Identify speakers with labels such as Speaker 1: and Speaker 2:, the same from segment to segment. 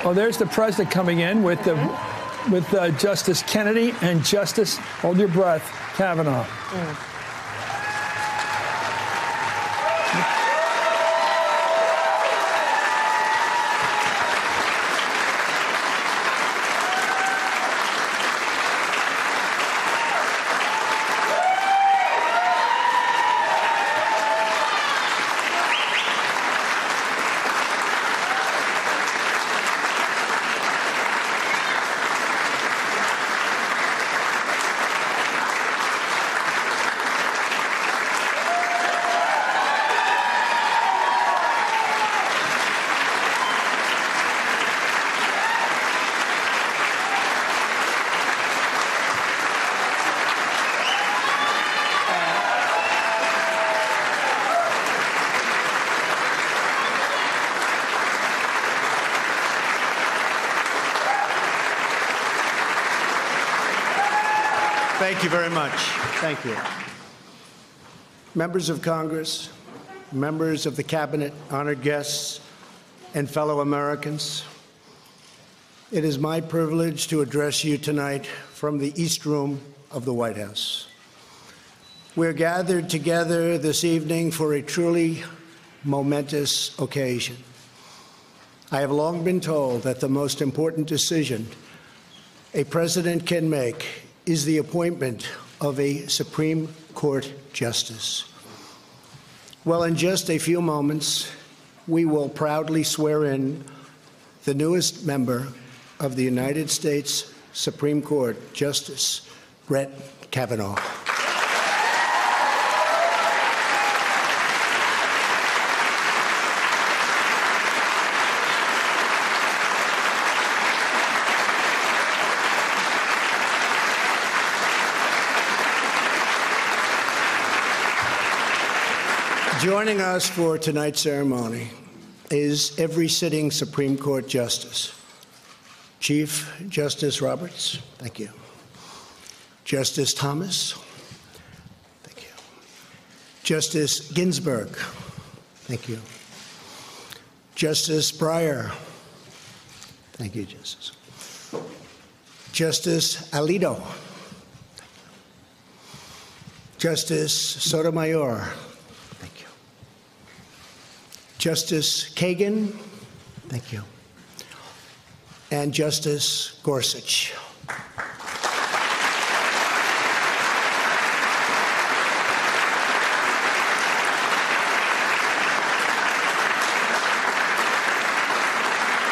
Speaker 1: Oh, there's the president coming in with Justice Kennedy and Justice, hold your breath, Kavanaugh.
Speaker 2: Thank you very much. Thank you. Members of Congress, members of the Cabinet, honored guests, and fellow Americans, it is my privilege to address you tonight from the East Room of the White House. We're gathered together this evening for a truly momentous occasion. I have long been told that the most important decision a president can make is the appointment of a Supreme Court justice. Well, in just a few moments, we will proudly swear in the newest member of the United States Supreme Court, Justice Brett Kavanaugh. Joining us for tonight's ceremony is every sitting Supreme Court justice. Chief Justice Roberts, thank you. Justice Thomas, thank you. Justice Ginsburg, thank you. Justice Breyer, thank you, Justice. Justice Alito, Justice Sotomayor, Justice Kagan, thank you, and Justice Gorsuch.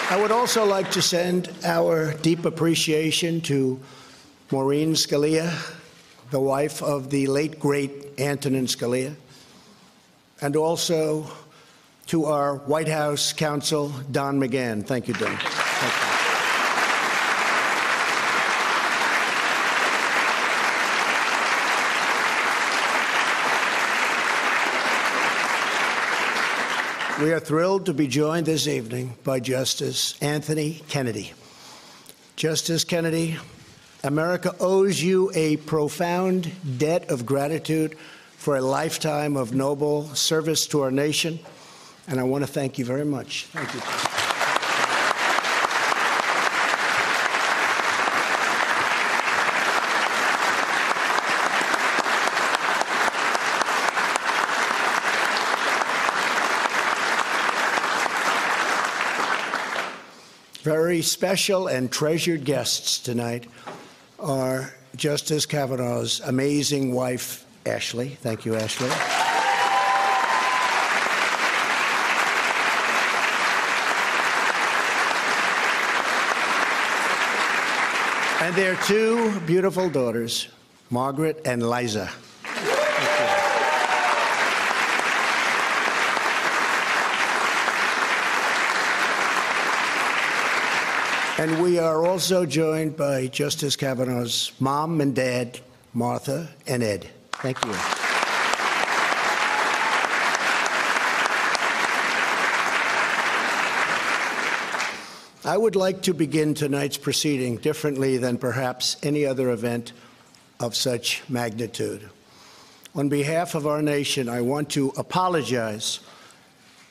Speaker 2: I would also like to send our deep appreciation to Maureen Scalia, the wife of the late, great Antonin Scalia, and also to our White House counsel, Don McGahn. Thank you, Don. Thank you. We are thrilled to be joined this evening by Justice Anthony Kennedy. Justice Kennedy, America owes you a profound debt of gratitude for a lifetime of noble service to our nation. And I want to thank you very much. Thank you. Very special and treasured guests tonight are Justice Kavanaugh's amazing wife, Ashley. Thank you, Ashley. And their two beautiful daughters, Margaret and Liza. And we are also joined by Justice Kavanaugh's mom and dad, Martha and Ed. Thank you. I would like to begin tonight's proceeding differently than perhaps any other event of such magnitude. On behalf of our nation, I want to apologize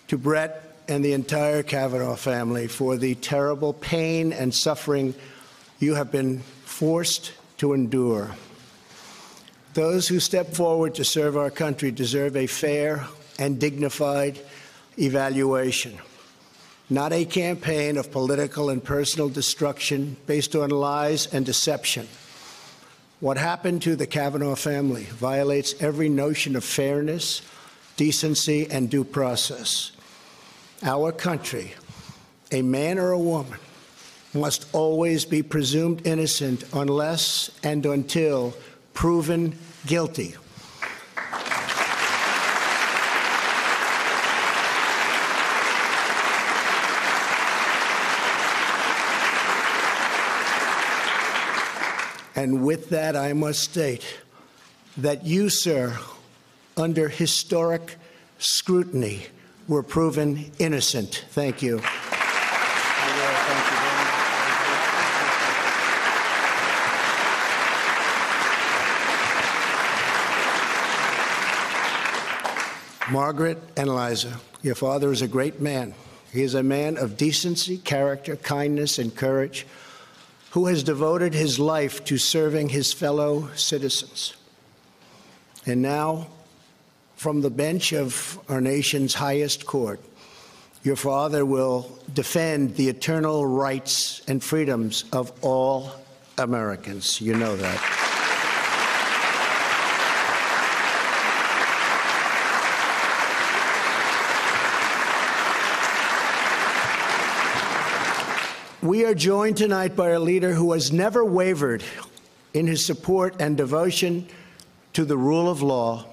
Speaker 2: to Brett and the entire Kavanaugh family for the terrible pain and suffering you have been forced to endure. Those who step forward to serve our country deserve a fair and dignified evaluation, not a campaign of political and personal destruction based on lies and deception. What happened to the Kavanaugh family violates every notion of fairness, decency, and due process. Our country, a man or a woman, must always be presumed innocent unless and until proven guilty. And with that, I must state that you, sir, under historic scrutiny, were proven innocent. Thank you. Margaret and Eliza, your father is a great man. He is a man of decency, character, kindness, and courage, who has devoted his life to serving his fellow citizens. And now, from the bench of our nation's highest court, your father will defend the eternal rights and freedoms of all Americans. You know that. We are joined tonight by a leader who has never wavered in his support and devotion to the rule of law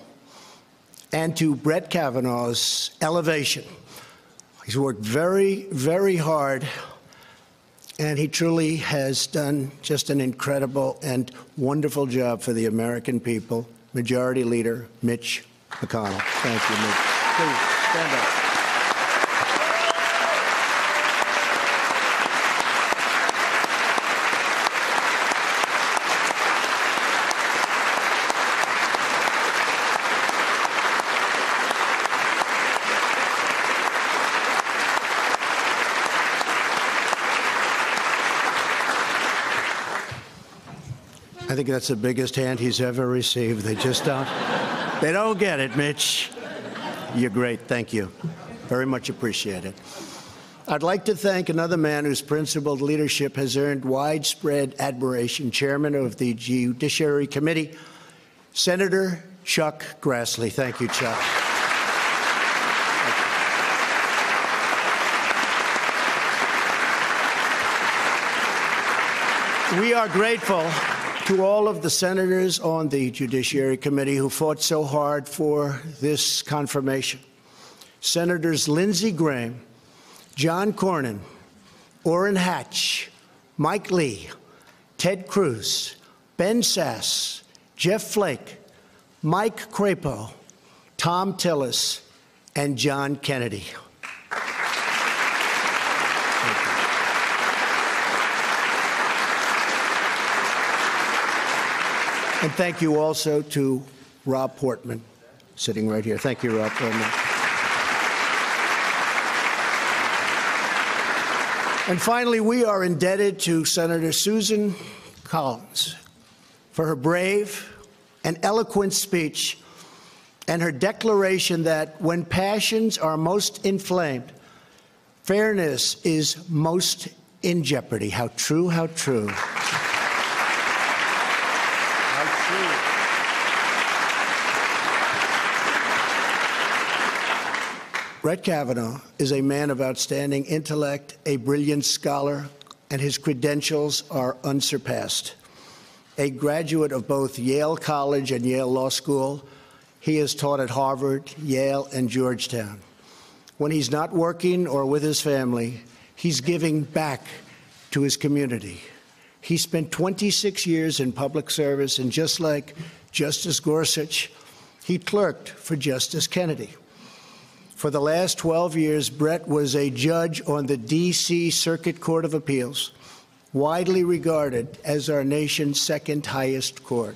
Speaker 2: and to Brett Kavanaugh's elevation. He's worked very, very hard, and he truly has done just an incredible and wonderful job for the American people. Majority Leader Mitch McConnell. Thank you, Mitch. Please stand up. I think that's the biggest hand he's ever received. They just don't get it, Mitch. You're great. Thank you. Very much appreciated. I'd like to thank another man whose principled leadership has earned widespread admiration, Chairman of the Judiciary Committee, Senator Chuck Grassley. Thank you, Chuck. We are grateful to all of the senators on the Judiciary Committee who fought so hard for this confirmation. Senators Lindsey Graham, John Cornyn, Orrin Hatch, Mike Lee, Ted Cruz, Ben Sasse, Jeff Flake, Mike Crapo, Tom Tillis, and John Kennedy. And thank you also to Rob Portman, sitting right here. Thank you, Rob Portman. And finally, we are indebted to Senator Susan Collins for her brave and eloquent speech and her declaration that when passions are most inflamed, fairness is most in jeopardy. How true, how true. Brett Kavanaugh is a man of outstanding intellect, a brilliant scholar, and his credentials are unsurpassed. A graduate of both Yale College and Yale Law School, he has taught at Harvard, Yale, and Georgetown. When he's not working or with his family, he's giving back to his community. He spent 26 years in public service, and just like Justice Gorsuch, he clerked for Justice Kennedy. For the last 12 years, Brett was a judge on the D.C. Circuit Court of Appeals, widely regarded as our nation's second highest court.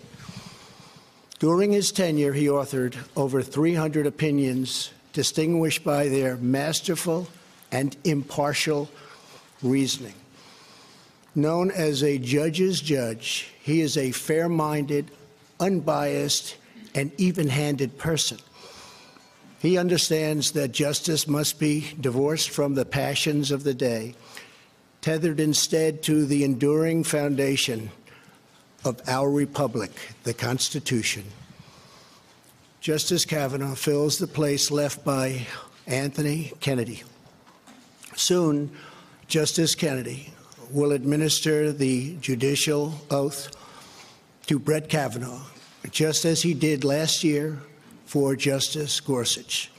Speaker 2: During his tenure, he authored over 300 opinions distinguished by their masterful and impartial reasoning. Known as a judge's judge, he is a fair-minded, unbiased, and even-handed person. He understands that justice must be divorced from the passions of the day, tethered instead to the enduring foundation of our republic, the Constitution. Justice Kavanaugh fills the place left by Anthony Kennedy. Soon, Justice Kennedy will administer the judicial oath to Brett Kavanaugh, just as he did last year for Justice Gorsuch.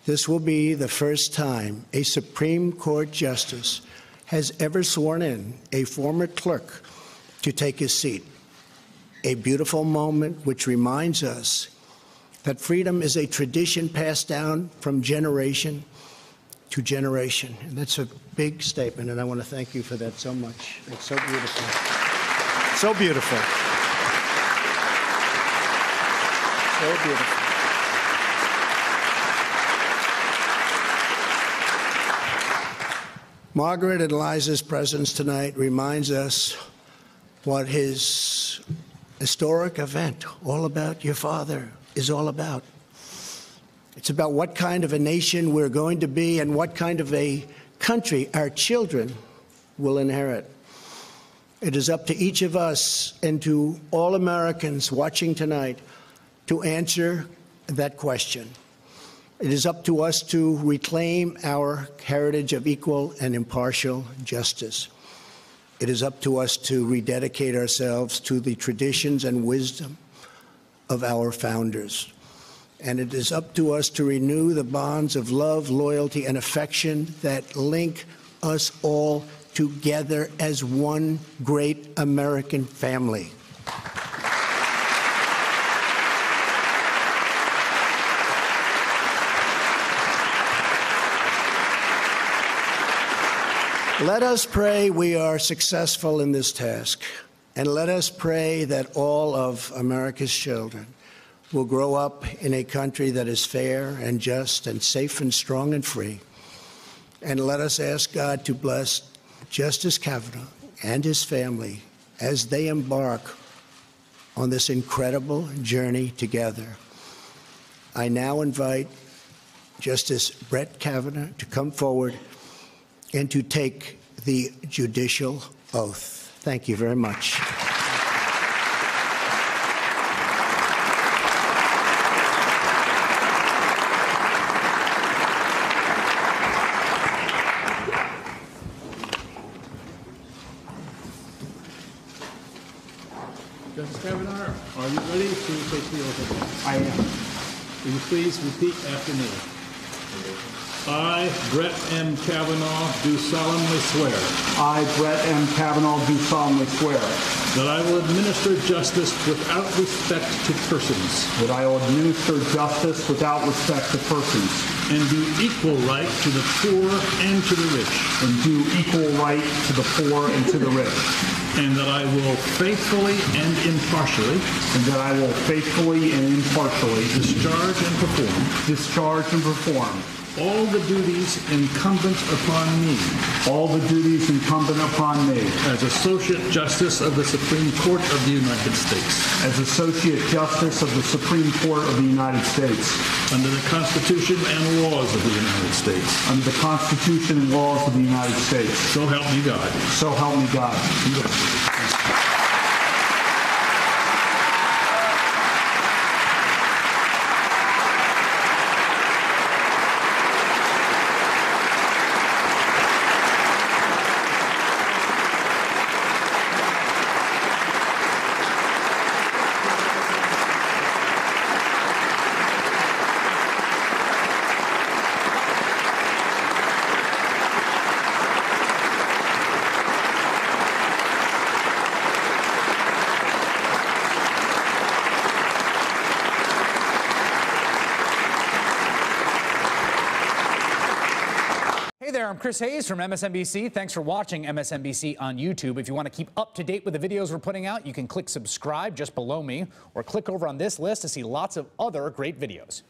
Speaker 2: This will be the first time a Supreme Court justice has ever sworn in a former clerk to take his seat. A beautiful moment which reminds us that freedom is a tradition passed down from generation to generation. And that's a big statement, and I want to thank you for that so much. It's so beautiful. So beautiful. So beautiful. Margaret and Liza's presence tonight reminds us what his historic event, All About Your Father, is all about. It's about what kind of a nation we're going to be and what kind of a country our children will inherit. It is up to each of us and to all Americans watching tonight to answer that question. It is up to us to reclaim our heritage of equal and impartial justice. It is up to us to rededicate ourselves to the traditions and wisdom of our founders. And it is up to us to renew the bonds of love, loyalty, and affection that link us all together as one great American family. Let us pray we are successful in this task, and let us pray that all of America's children will grow up in a country that is fair and just and safe and strong and free. And let us ask God to bless Justice Kavanaugh and his family as they embark on this incredible journey together. I now invite Justice Brett Kavanaugh to come forward and to take the judicial oath. Thank you very much.
Speaker 3: Justice Kavanaugh, are you ready to take the oath of office?
Speaker 4: I am.
Speaker 3: Will you please repeat after me? I, Brett M. Kavanaugh, do solemnly swear
Speaker 4: I, Brett M. Kavanaugh, do solemnly swear
Speaker 3: that I will administer justice without respect to persons
Speaker 4: that I will administer justice without respect to persons
Speaker 3: and do equal right to the poor and to the rich,
Speaker 4: and do equal right to the poor and to the rich,
Speaker 3: and that I will faithfully and impartially
Speaker 4: and that I will faithfully and impartially
Speaker 3: discharge and perform all the duties incumbent upon me as Associate Justice of the Supreme Court of the United States,
Speaker 4: as Associate Justice of the Supreme Court of the United States,
Speaker 3: under the Constitution and laws of the United States.
Speaker 4: under the Constitution and laws of the United States.
Speaker 3: So help me God.
Speaker 4: So help me God.
Speaker 3: Congratulations.
Speaker 5: Hey there, I'm Chris Hayes from MSNBC. Thanks for watching MSNBC on YouTube. If you want to keep up to date with the videos we're putting out, you can click subscribe just below me or click over on this list to see lots of other great videos.